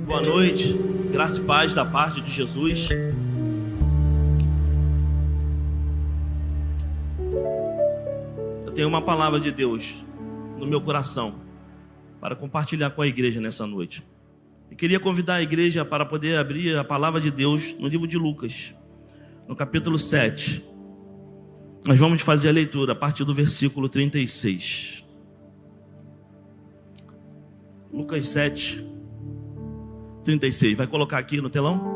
Boa noite, graça e paz da parte de Jesus. Eu tenho uma palavra de Deus no meu coração para compartilhar com a igreja nessa noite. E queria convidar a igreja para poder abrir a palavra de Deus no livro de Lucas, no capítulo 7. Nós vamos fazer a leitura a partir do versículo 36. Lucas 7, 36. Vai colocar aqui no telão?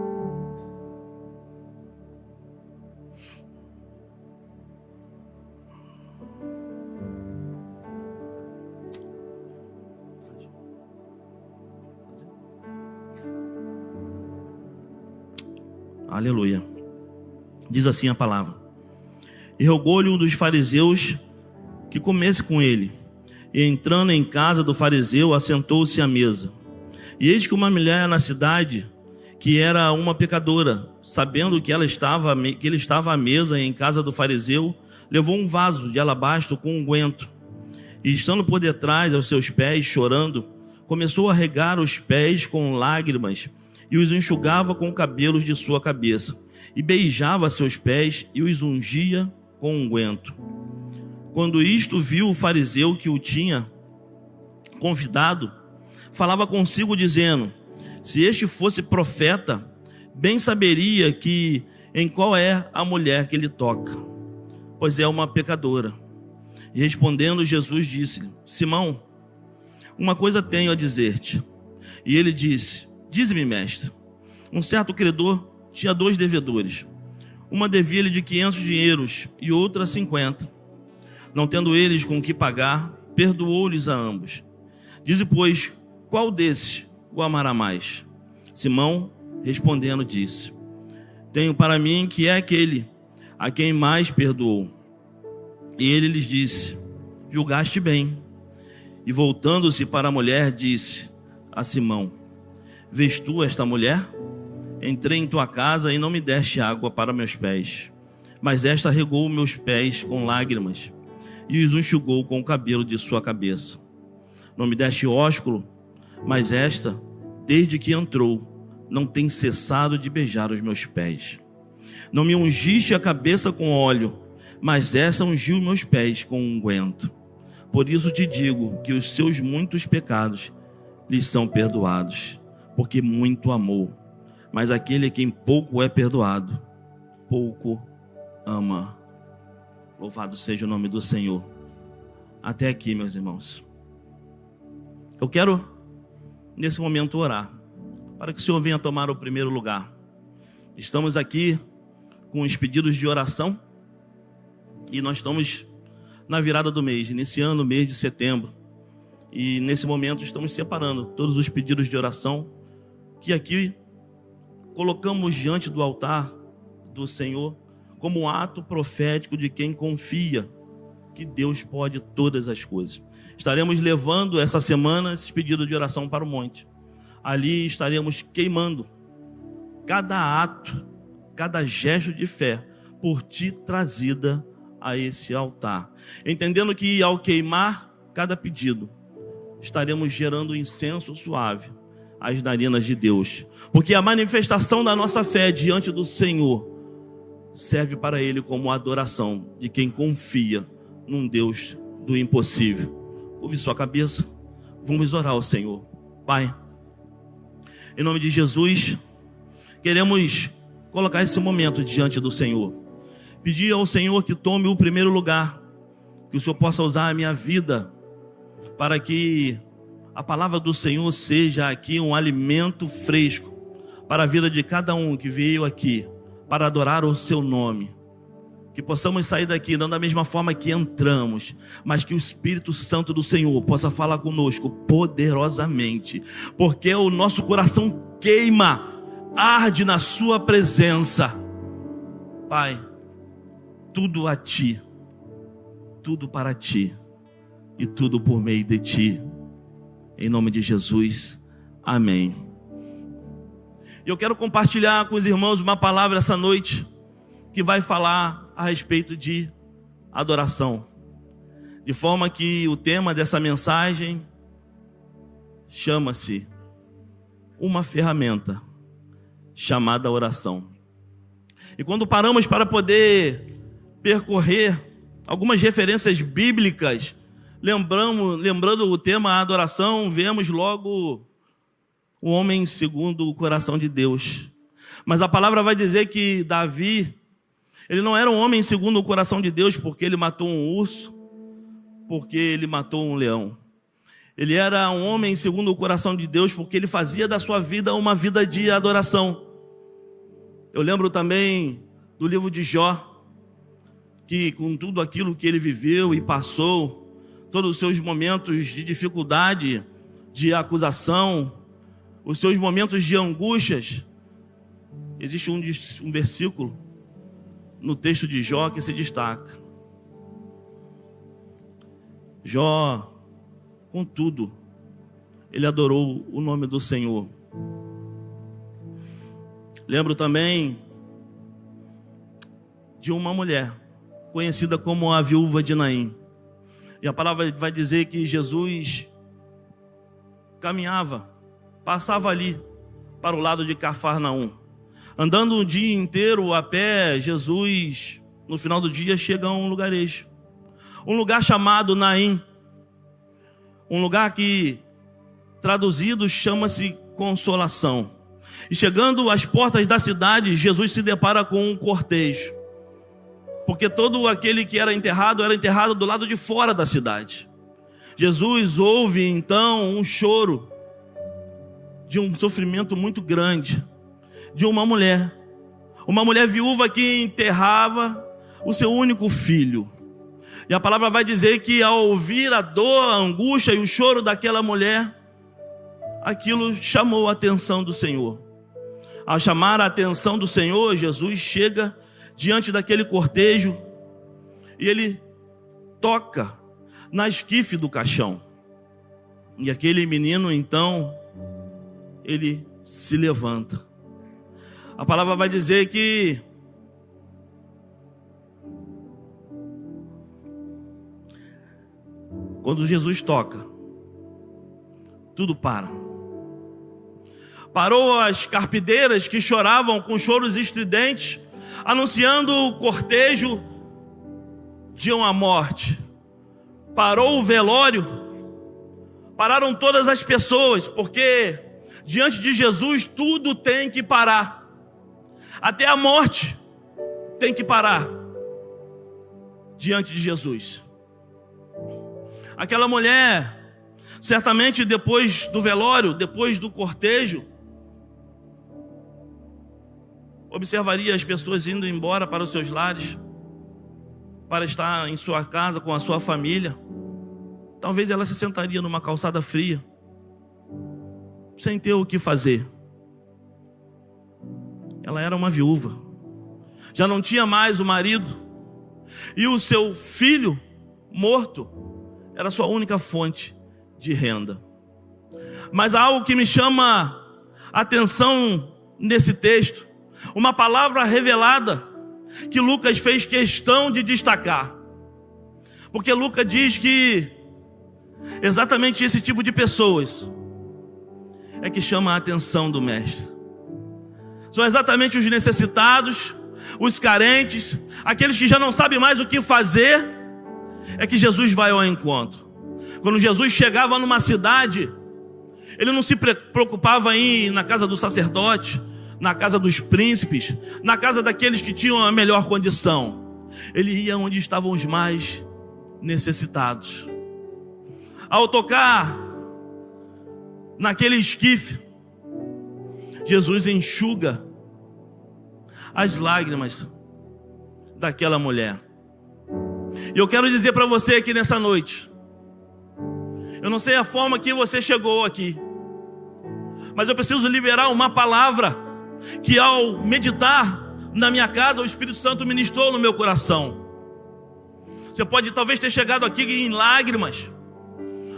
Aleluia. Diz assim a palavra: E rogou-lhe um dos fariseus que comesse com ele. E entrando em casa do fariseu, assentou-se à mesa. E eis que uma mulher na cidade, que era uma pecadora, sabendo que ele estava à mesa em casa do fariseu, levou um vaso de alabastro com unguento. E estando por detrás aos seus pés, chorando, começou a regar os pés com lágrimas e os enxugava com cabelos de sua cabeça. E beijava seus pés e os ungia com unguento. Quando isto viu o fariseu que o tinha convidado, falava consigo dizendo: se este fosse profeta, bem saberia que em qual é a mulher que ele toca, pois é uma pecadora. E respondendo Jesus disse-lhe: Simão, uma coisa tenho a dizer-te. E ele disse: dize-me, mestre. Um certo credor tinha 2 devedores. Uma devia-lhe de 500 dinheiros e outra 50. Não tendo eles com que pagar, perdoou-lhes a ambos. Dize, pois, qual desses o amará mais? Simão, respondendo, disse: tenho para mim que é aquele a quem mais perdoou. E ele lhes disse: julgaste bem. E voltando-se para a mulher, disse a Simão: vês tu esta mulher? Entrei em tua casa e não me deste água para meus pés, mas esta regou meus pés com lágrimas e os enxugou com o cabelo de sua cabeça. Não me deste ósculo, mas esta, desde que entrou, não tem cessado de beijar os meus pés. Não me ungiste a cabeça com óleo, mas esta ungiu meus pés com unguento. Por isso te digo que os seus muitos pecados lhes são perdoados, porque muito amou. Mas aquele a quem pouco é perdoado, pouco ama. Louvado seja o nome do Senhor. Até aqui, meus irmãos. Eu quero, nesse momento, orar, para que o Senhor venha tomar o primeiro lugar. Estamos aqui com os pedidos de oração, e nós estamos na virada do mês, iniciando o mês de setembro. E nesse momento estamos separando todos os pedidos de oração que aqui colocamos diante do altar do Senhor, como um ato profético de quem confia que Deus pode todas as coisas. Estaremos levando essa semana esses pedidos de oração para o monte. Ali estaremos queimando cada ato, cada gesto de fé por ti trazida a esse altar. Entendendo que ao queimar cada pedido, estaremos gerando incenso suave às narinas de Deus. Porque a manifestação da nossa fé diante do Senhor serve para Ele como adoração de quem confia num Deus do impossível. Curve sua cabeça, vamos orar ao Senhor. Pai, em nome de Jesus, queremos colocar esse momento diante do Senhor. Pedir ao Senhor que tome o primeiro lugar, que o Senhor possa usar a minha vida para que a palavra do Senhor seja aqui um alimento fresco para a vida de cada um que veio aqui para adorar o seu nome. Que possamos sair daqui não da mesma forma que entramos, mas que o Espírito Santo do Senhor possa falar conosco poderosamente, porque o nosso coração queima, arde na sua presença. Pai, tudo a ti, tudo para ti e tudo por meio de ti. Em nome de Jesus, amém. Eu quero compartilhar com os irmãos uma palavra essa noite que vai falar a respeito de adoração. De forma que o tema dessa mensagem chama-se uma ferramenta chamada oração. E quando paramos para poder percorrer algumas referências bíblicas, lembrando o tema adoração, vemos logo o homem segundo o coração de Deus. Mas a palavra vai dizer que Davi, ele não era um homem segundo o coração de Deus porque ele matou um urso, porque ele matou um leão. Ele era um homem segundo o coração de Deus porque ele fazia da sua vida uma vida de adoração. Eu lembro também do livro de Jó, que com tudo aquilo que ele viveu e passou, todos os seus momentos de dificuldade, de acusação, os seus momentos de angústias, existe um versículo no texto de Jó que se destaca. Jó, contudo, ele adorou o nome do Senhor. Lembro também de uma mulher conhecida como a viúva de Naim. E a palavra vai dizer que Jesus caminhava, passava ali para o lado de Cafarnaum. Andando o dia inteiro a pé, Jesus, no final do dia, chega a um lugarejo. Um lugar chamado Naim. Um lugar que, traduzido, chama-se Consolação. E chegando às portas da cidade, Jesus se depara com um cortejo. Porque todo aquele que era enterrado do lado de fora da cidade. Jesus ouve então um choro de um sofrimento muito grande de uma mulher viúva que enterrava o seu único filho. E a palavra vai dizer que ao ouvir a dor, a angústia e o choro daquela mulher, aquilo chamou a atenção do Senhor. Ao chamar a atenção do Senhor, Jesus chega diante daquele cortejo e ele toca na esquife do caixão. E aquele menino, então, ele se levanta. A palavra vai dizer que quando Jesus toca, tudo para. Parou as carpideiras que choravam com choros estridentes, anunciando o cortejo de uma morte. Parou o velório, pararam todas as pessoas, porque diante de Jesus tudo tem que parar. Até a morte tem que parar diante de Jesus. Aquela mulher, certamente depois do velório, depois do cortejo, observaria as pessoas indo embora para os seus lares, para estar em sua casa com a sua família. Talvez ela se sentaria numa calçada fria, sem ter o que fazer. Ela era uma viúva, já não tinha mais o marido, e o seu filho morto era sua única fonte de renda. Mas há algo que me chama a atenção nesse texto, uma palavra revelada que Lucas fez questão de destacar, porque Lucas diz que exatamente esse tipo de pessoas é que chama a atenção do mestre. São exatamente os necessitados, os carentes, aqueles que já não sabem mais o que fazer, é que Jesus vai ao encontro. Quando Jesus chegava numa cidade, ele não se preocupava em ir na casa do sacerdote, na casa dos príncipes, na casa daqueles que tinham a melhor condição. Ele ia onde estavam os mais necessitados. Ao tocar naquele esquife, Jesus enxuga as lágrimas daquela mulher. E eu quero dizer para você aqui nessa noite, eu não sei a forma que você chegou aqui, mas eu preciso liberar uma palavra que ao meditar na minha casa, o Espírito Santo ministrou no meu coração. Você pode talvez ter chegado aqui em lágrimas,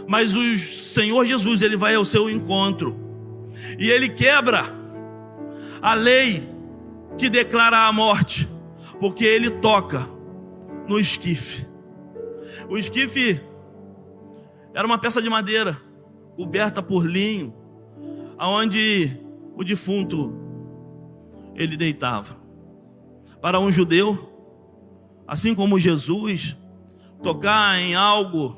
mas o Senhor Jesus, ele vai ao seu encontro e ele quebra a lei que declara a morte, porque ele toca no esquife. O esquife era uma peça de madeira coberta por linho, aonde o defunto ele deitava. Para um judeu, assim como Jesus, tocar em algo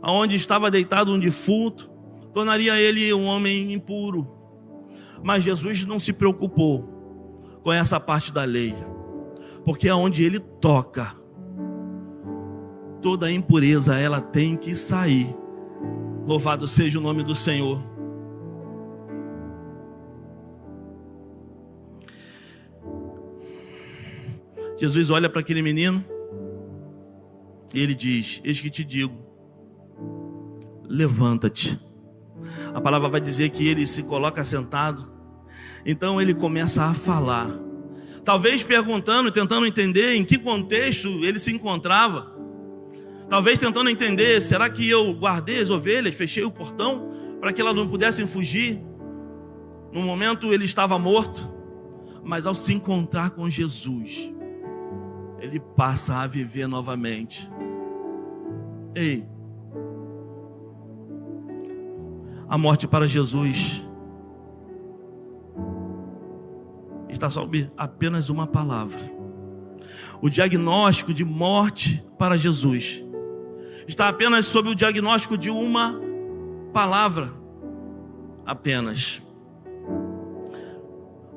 aonde estava deitado um defunto tornaria ele um homem impuro. Mas Jesus não se preocupou com essa parte da lei, porque aonde ele toca, toda impureza ela tem que sair. Louvado seja o nome do Senhor. Jesus olha para aquele menino e ele diz: eis que te digo, levanta-te. A palavra vai dizer que ele se coloca sentado. Então ele começa a falar, talvez perguntando, tentando entender em que contexto ele se encontrava. Talvez tentando entender, será que eu guardei as ovelhas, fechei o portão para que elas não pudessem fugir? No momento ele estava morto, mas ao se encontrar com Jesus, ele passa a viver novamente. Ei, a morte para Jesus está sob apenas uma palavra. O diagnóstico de morte para Jesus está apenas sob o diagnóstico de uma palavra apenas.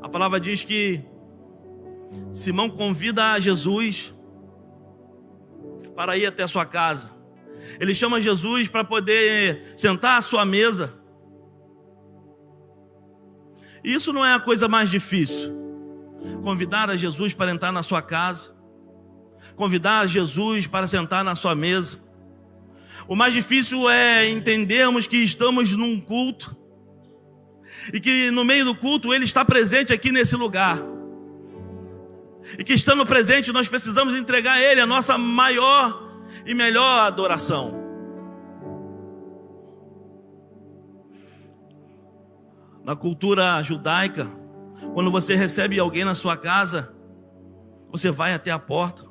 A palavra diz que Simão convida a Jesus para ir até a sua casa. Ele chama Jesus para poder sentar à sua mesa. Isso não é a coisa mais difícil. Convidar a Jesus para entrar na sua casa, convidar a Jesus para sentar na sua mesa. O mais difícil é entendermos que estamos num culto e que no meio do culto Ele está presente aqui nesse lugar, e que estando presente nós precisamos entregar a Ele a nossa maior e melhor adoração. Na cultura judaica, quando você recebe alguém na sua casa, você vai até a porta,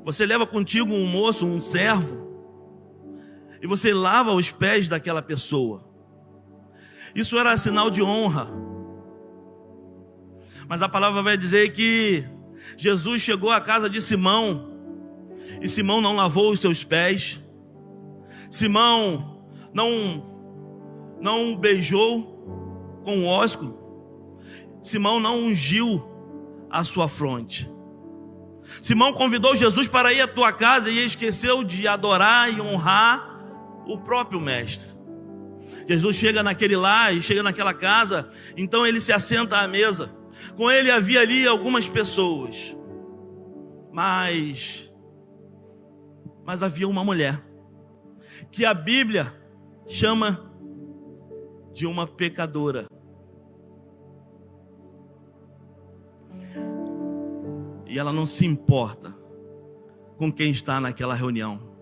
você leva contigo um moço, um servo, e você lava os pés daquela pessoa. Isso era sinal de honra. Mas a palavra vai dizer que Jesus chegou à casa de Simão, e Simão não lavou os seus pés. Simão não beijou com ósculo. Simão não ungiu a sua fronte. Simão convidou Jesus para ir à tua casa e esqueceu de adorar e honrar o próprio mestre. Jesus chega naquele lar e chega naquela casa, então ele se assenta à mesa. Com ele havia ali algumas pessoas, mas havia uma mulher que a Bíblia chama de uma pecadora. E ela não se importa com quem está naquela reunião.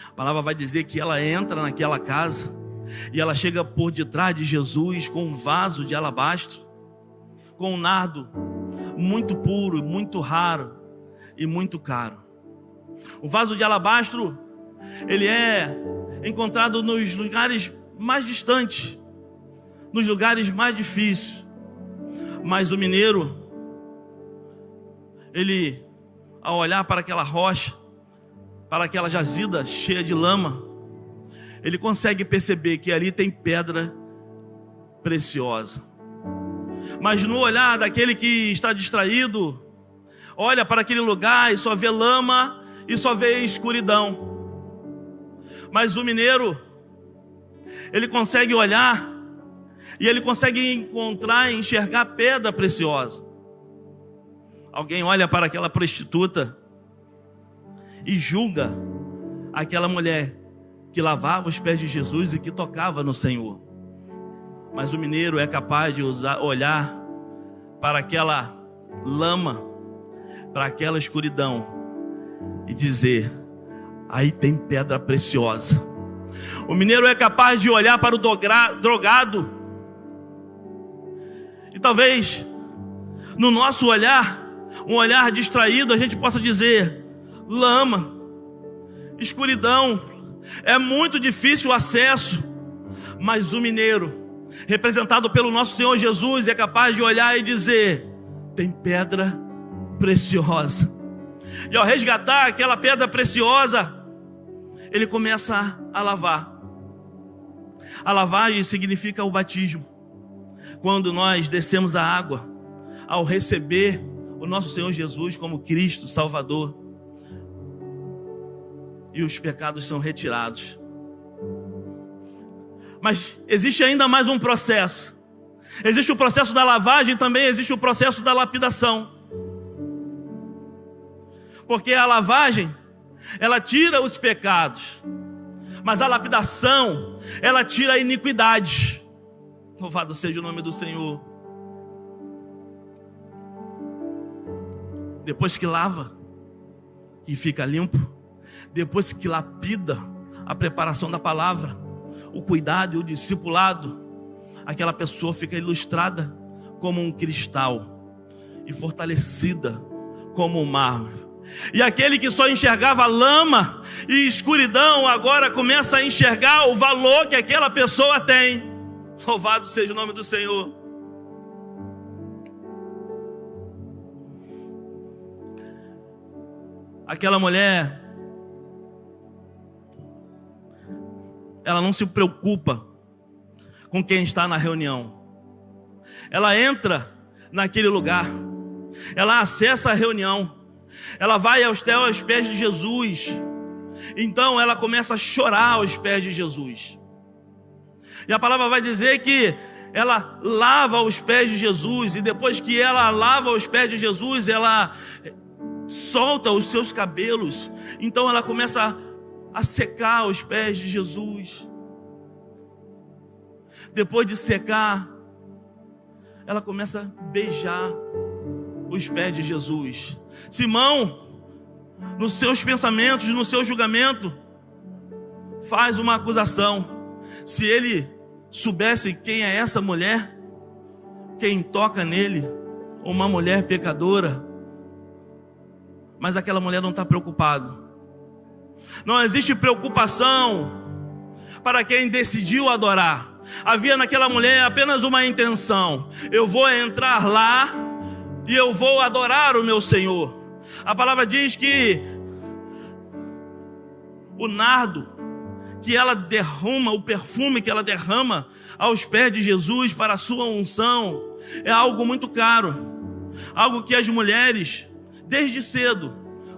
A palavra vai dizer que ela entra naquela casa e ela chega por detrás de Jesus com um vaso de alabastro, com um nardo muito puro, muito raro e muito caro. O vaso de alabastro, ele é encontrado nos lugares mais distantes, nos lugares mais difíceis. Mas o mineiro, ele, ao olhar para aquela rocha, para aquela jazida cheia de lama, ele consegue perceber que ali tem pedra preciosa. Mas no olhar daquele que está distraído, olha para aquele lugar e só vê lama e só vê escuridão. Mas o mineiro, ele consegue olhar e ele consegue encontrar e enxergar pedra preciosa. Alguém olha para aquela prostituta e julga aquela mulher que lavava os pés de Jesus e que tocava no Senhor. Mas o mineiro é capaz de olhar para aquela lama, para aquela escuridão e dizer: aí tem pedra preciosa. O mineiro é capaz de olhar para o drogado e talvez no nosso olhar, um olhar distraído, a gente possa dizer: lama, escuridão, é muito difícil o acesso. Mas o mineiro, representado pelo nosso Senhor Jesus, é capaz de olhar e dizer: tem pedra preciosa. E ao resgatar aquela pedra preciosa, ele começa a lavar. A lavagem significa o batismo. Quando nós descemos a água, ao receber o nosso Senhor Jesus como Cristo Salvador, e os pecados são retirados. Mas existe ainda mais um processo. Existe o processo da lavagem, também existe o processo da lapidação. Porque a lavagem, ela tira os pecados, mas a lapidação, ela tira a iniquidade. Louvado seja o nome do Senhor. Depois que lava e fica limpo, depois que lapida a preparação da palavra, o cuidado e o discipulado, aquela pessoa fica ilustrada como um cristal e fortalecida como um mármore. E aquele que só enxergava lama e escuridão, agora começa a enxergar o valor que aquela pessoa tem. Louvado seja o nome do Senhor. Aquela mulher, ela não se preocupa com quem está na reunião. Ela entra naquele lugar, ela acessa a reunião, ela vai aos pés de Jesus. Então ela começa a chorar aos pés de Jesus. E a palavra vai dizer que ela lava os pés de Jesus, e depois que ela lava os pés de Jesus, ela solta os seus cabelos. Então ela começa a secar os pés de Jesus. Depois de secar, ela começa a beijar os pés de Jesus. Simão, nos seus pensamentos, no seu julgamento, faz uma acusação. Se ele soubesse quem é essa mulher, quem toca nele, uma mulher pecadora. Mas aquela mulher não está preocupada. Não existe preocupação para quem decidiu adorar. Havia naquela mulher apenas uma intenção: eu vou entrar lá e eu vou adorar o meu Senhor. A palavra diz que o nardo que ela derrama, o perfume que ela derrama aos pés de Jesus para a sua unção, é algo muito caro. Algo que as mulheres, desde cedo,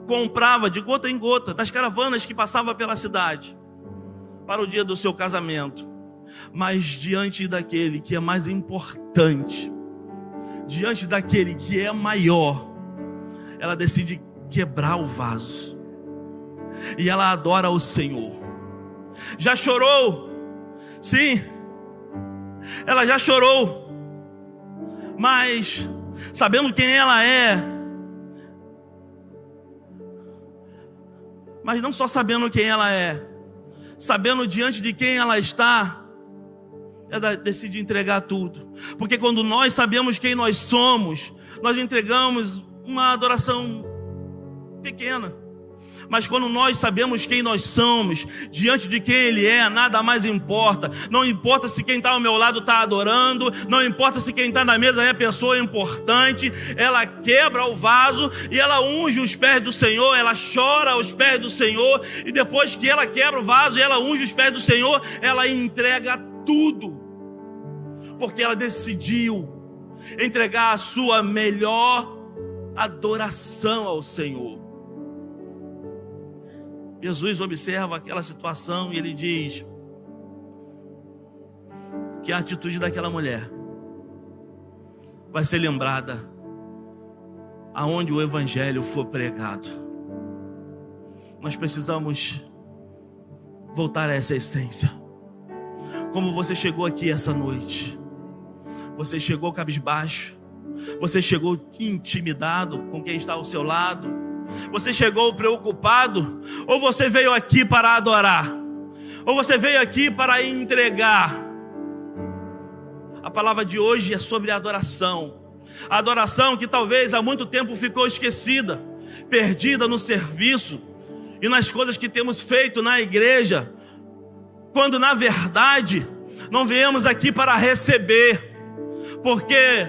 comprava de gota em gota das caravanas que passavam pela cidade para o dia do seu casamento. Mas diante daquele que é mais importante, diante daquele que é maior, ela decide quebrar o vaso e ela adora o Senhor. Já chorou? Sim, ela já chorou, mas sabendo quem ela é, mas não só sabendo quem ela é, sabendo diante de quem ela está, ela decide entregar tudo. Porque quando nós sabemos quem nós somos, nós entregamos uma adoração pequena. Mas quando nós sabemos quem nós somos, diante de quem Ele é, nada mais importa. Não importa se quem está ao meu lado está adorando, não importa se quem está na mesa é pessoa importante. Ela quebra o vaso e ela unge os pés do Senhor, ela chora aos pés do Senhor. E depois que ela quebra o vaso e ela unge os pés do Senhor, ela entrega tudo. Porque ela decidiu entregar a sua melhor adoração ao Senhor. Jesus observa aquela situação e ele diz que a atitude daquela mulher vai ser lembrada aonde o evangelho for pregado. Nós precisamos voltar a essa essência. Como você chegou aqui essa noite? Você chegou cabisbaixo? Você chegou intimidado com quem está ao seu lado? Você chegou preocupado? Ou você veio aqui para adorar? Ou você veio aqui para entregar? A palavra de hoje é sobre a adoração. A adoração que talvez há muito tempo ficou esquecida, perdida no serviço e nas coisas que temos feito na igreja, quando na verdade Não viemos aqui para receber, porque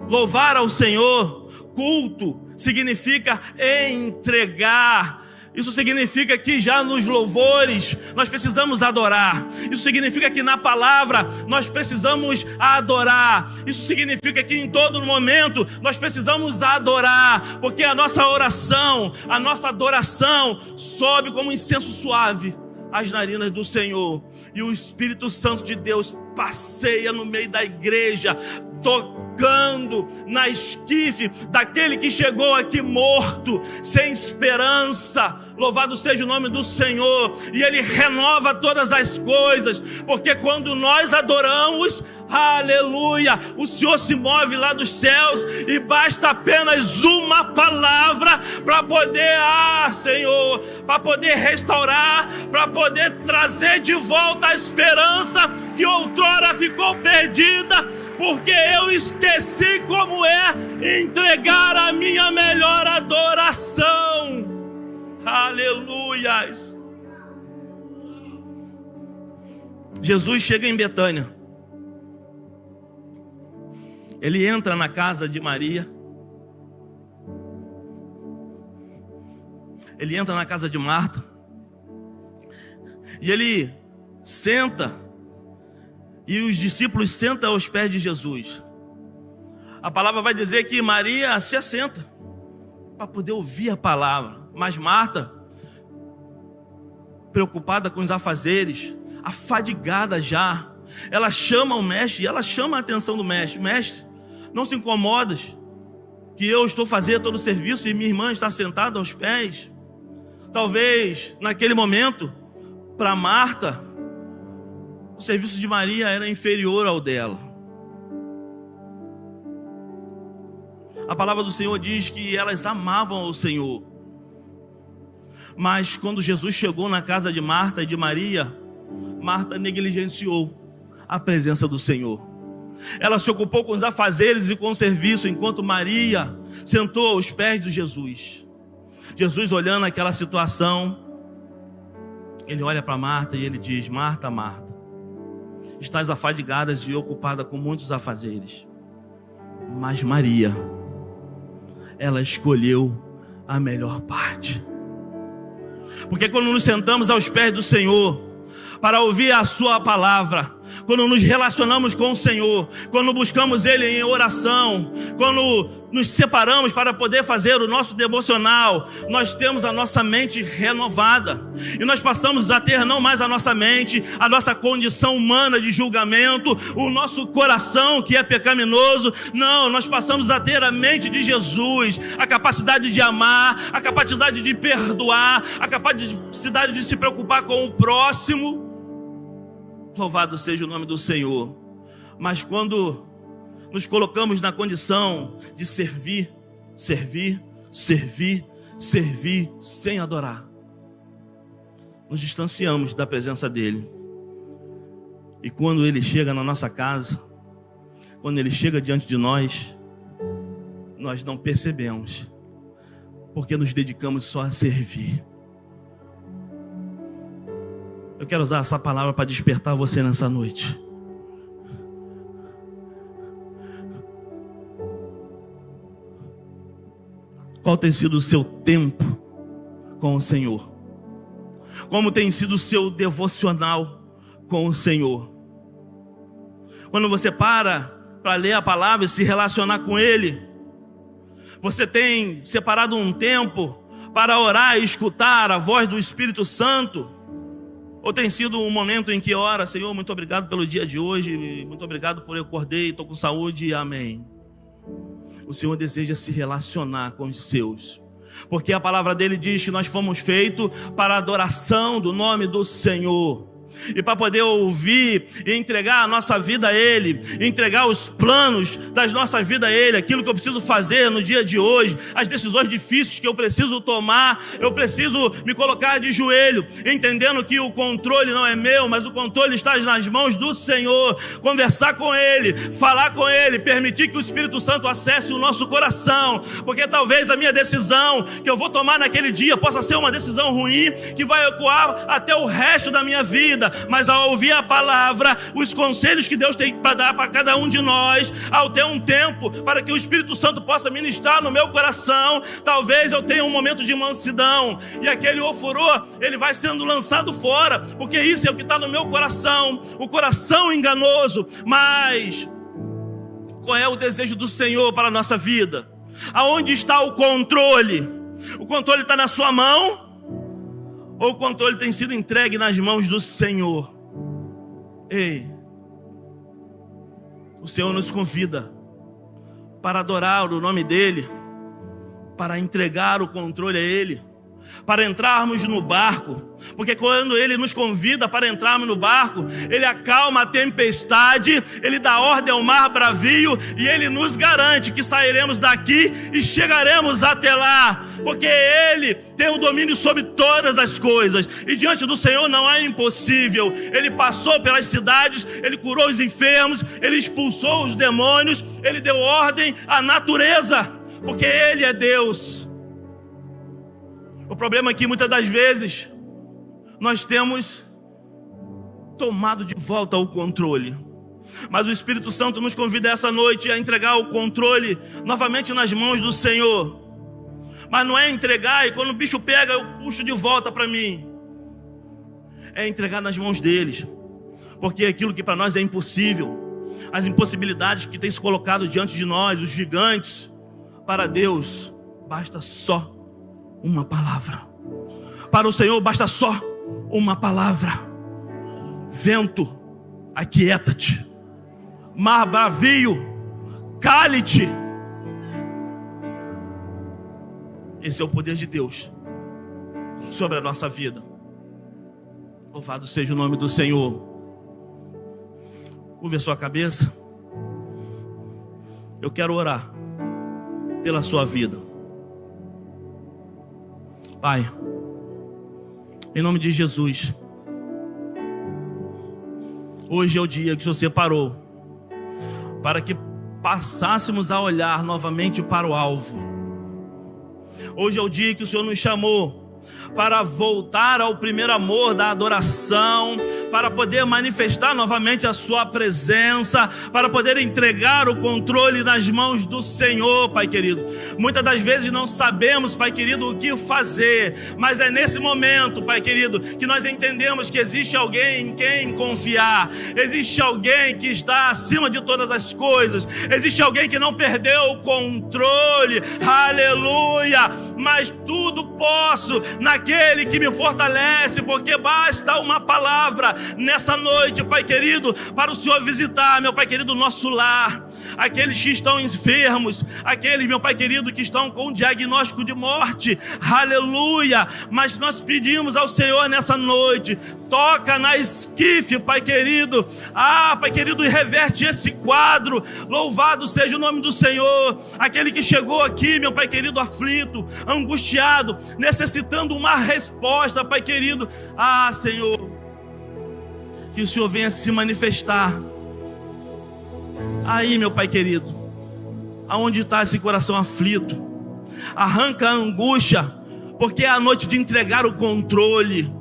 louvar ao Senhor, culto, significa entregar. Isso significa que já nos louvores nós precisamos adorar. Isso significa que na palavra nós precisamos adorar. Isso significa que em todo momento nós precisamos adorar, porque a nossa oração, a nossa adoração sobe como um incenso suave às narinas do Senhor. E o Espírito Santo de Deus passeia no meio da igreja, tocando na esquife daquele que chegou aqui morto, sem esperança. Louvado seja o nome do Senhor. E Ele renova todas as coisas, porque quando nós adoramos, aleluia, o Senhor se move lá dos céus, e basta apenas uma palavra para poder, Senhor, para poder restaurar, para poder trazer de volta a esperança que outrora ficou perdida, porque eu esqueci como é entregar a minha melhor adoração. Aleluias. Jesus chega em Betânia. Ele entra na casa de Maria. Ele entra na casa de Marta. E ele senta. E os discípulos sentam aos pés de Jesus. A palavra vai dizer que Maria se assenta para poder ouvir a palavra. Mas Marta, preocupada com os afazeres, afadigada já, ela chama o mestre e ela chama a atenção do mestre. Mestre, não se incomodas que eu estou fazendo todo o serviço e minha irmã está sentada aos pés? Talvez naquele momento, para Marta, o serviço de Maria era inferior ao dela. A palavra do Senhor diz que elas amavam o Senhor. Mas quando Jesus chegou na casa de Marta e de Maria, Marta negligenciou a presença do Senhor. Ela se ocupou com os afazeres e com o serviço, enquanto Maria sentou aos pés de Jesus. Jesus, olhando aquela situação, ele olha para Marta e ele diz: Marta, Marta, estás afadigada e ocupada com muitos afazeres, mas Maria, ela escolheu a melhor parte. Porque quando nos sentamos aos pés do Senhor para ouvir a sua palavra, quando nos relacionamos com o Senhor, quando buscamos Ele em oração, quando nos separamos para poder fazer o nosso devocional, nós temos a nossa mente renovada. E nós passamos a ter não mais a nossa mente, a nossa condição humana de julgamento, o nosso coração que é pecaminoso. Não, nós passamos a ter a mente de Jesus, a capacidade de amar, a capacidade de perdoar, a capacidade de se preocupar com o próximo. Louvado seja o nome do Senhor. Mas quando nos colocamos na condição de servir, sem adorar, nos distanciamos da presença dEle. E quando Ele chega na nossa casa, quando Ele chega diante de nós, nós não percebemos, porque nos dedicamos só a servir. Eu quero usar essa palavra para despertar você nessa noite. Qual tem sido o seu tempo com o Senhor? Como tem sido o seu devocional com o Senhor? Quando você para ler a palavra e se relacionar com Ele, você tem separado um tempo para orar e escutar a voz do Espírito Santo? Ou tem sido um momento em que ora: Senhor, muito obrigado pelo dia de hoje, muito obrigado por eu acordei, estou com saúde, amém. O Senhor deseja se relacionar com os seus, porque a palavra dele diz que nós fomos feitos para a adoração do nome do Senhor. E para poder ouvir e entregar a nossa vida a Ele, entregar os planos das nossas vidas a Ele, aquilo que eu preciso fazer no dia de hoje, as decisões difíceis que eu preciso tomar, eu preciso me colocar de joelho, entendendo que o controle não é meu, mas o controle está nas mãos do Senhor. Conversar com Ele, falar com Ele, permitir que o Espírito Santo acesse o nosso coração, porque talvez a minha decisão que eu vou tomar naquele dia possa ser uma decisão ruim, que vai ecoar até o resto da minha vida. vida, mas ao ouvir a palavra, os conselhos que Deus tem para dar para cada um de nós, ao ter um tempo para que o Espírito Santo possa ministrar no meu coração, talvez eu tenha um momento de mansidão, e aquele ofurô, ele vai sendo lançado fora, porque isso é o que está no meu coração, o coração enganoso. Mas qual é o desejo do Senhor para a nossa vida? Aonde está o controle? O controle está na sua mão? Ou o controle tem sido entregue nas mãos do Senhor? Ei, o Senhor nos convida para adorar o nome dEle, para entregar o controle a Ele, para entrarmos no barco, porque quando Ele nos convida para entrarmos no barco, Ele acalma a tempestade, Ele dá ordem ao mar bravio, e Ele nos garante que sairemos daqui e chegaremos até lá, porque Ele tem o domínio sobre todas as coisas, e diante do Senhor não há impossível. Ele passou pelas cidades, Ele curou os enfermos, Ele expulsou os demônios, Ele deu ordem à natureza, porque Ele é Deus. O problema é que muitas das vezes nós temos tomado de volta o controle, mas o Espírito Santo nos convida essa noite a entregar o controle novamente nas mãos do Senhor. Mas não é entregar e quando o bicho pega eu puxo de volta para mim. É entregar nas mãos deles, porque aquilo que para nós é impossível, as impossibilidades que têm se colocado diante de nós, os gigantes, para Deus basta só uma palavra. Para o Senhor basta só uma palavra. Vento, aquieta-te. Mar bravio, cale-te. Esse é o poder de Deus sobre a nossa vida. Louvado seja o nome do Senhor. Curve a sua cabeça. Eu quero orar pela sua vida. Pai, em nome de Jesus, hoje é o dia que o Senhor separou para que passássemos a olhar novamente para o alvo. Hoje é o dia que o Senhor nos chamou para voltar ao primeiro amor da adoração, para poder manifestar novamente a sua presença, para poder entregar o controle nas mãos do Senhor, Pai querido. Muitas das vezes não sabemos, Pai querido, o que fazer, mas é nesse momento, Pai querido, que nós entendemos que existe alguém em quem confiar, existe alguém que está acima de todas as coisas, existe alguém que não perdeu o controle, aleluia, mas tudo posso naquele que me fortalece, porque basta uma palavra nessa noite, Pai querido, para o Senhor visitar, meu Pai querido, o nosso lar, aqueles que estão enfermos, aqueles, meu Pai querido, que estão com um diagnóstico de morte, aleluia, mas nós pedimos ao Senhor nessa noite, toca na esquife, Pai querido, Pai querido, e reverte esse quadro, louvado seja o nome do Senhor, aquele que chegou aqui, meu Pai querido, aflito, angustiado, necessitando uma resposta, Pai querido, Senhor, que o Senhor venha se manifestar aí, meu Pai querido, aonde está esse coração aflito, arranca a angústia, porque é a noite de entregar o controle,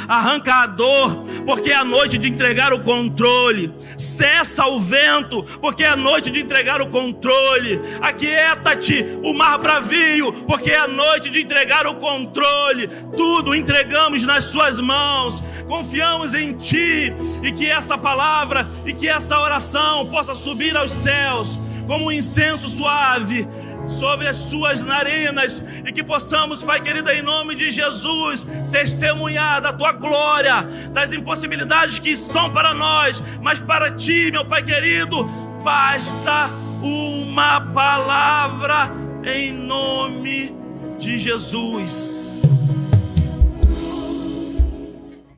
arranca a dor, porque é a noite de entregar o controle, cessa o vento, porque é a noite de entregar o controle, aquieta-te o mar bravio, porque é a noite de entregar o controle, tudo entregamos nas suas mãos, confiamos em Ti, e que essa palavra, e que essa oração possa subir aos céus, como um incenso suave, sobre as suas narinas, e que possamos, Pai querido, em nome de Jesus, testemunhar da Tua glória, das impossibilidades que são para nós, mas para Ti, meu Pai querido, basta uma palavra em nome de Jesus.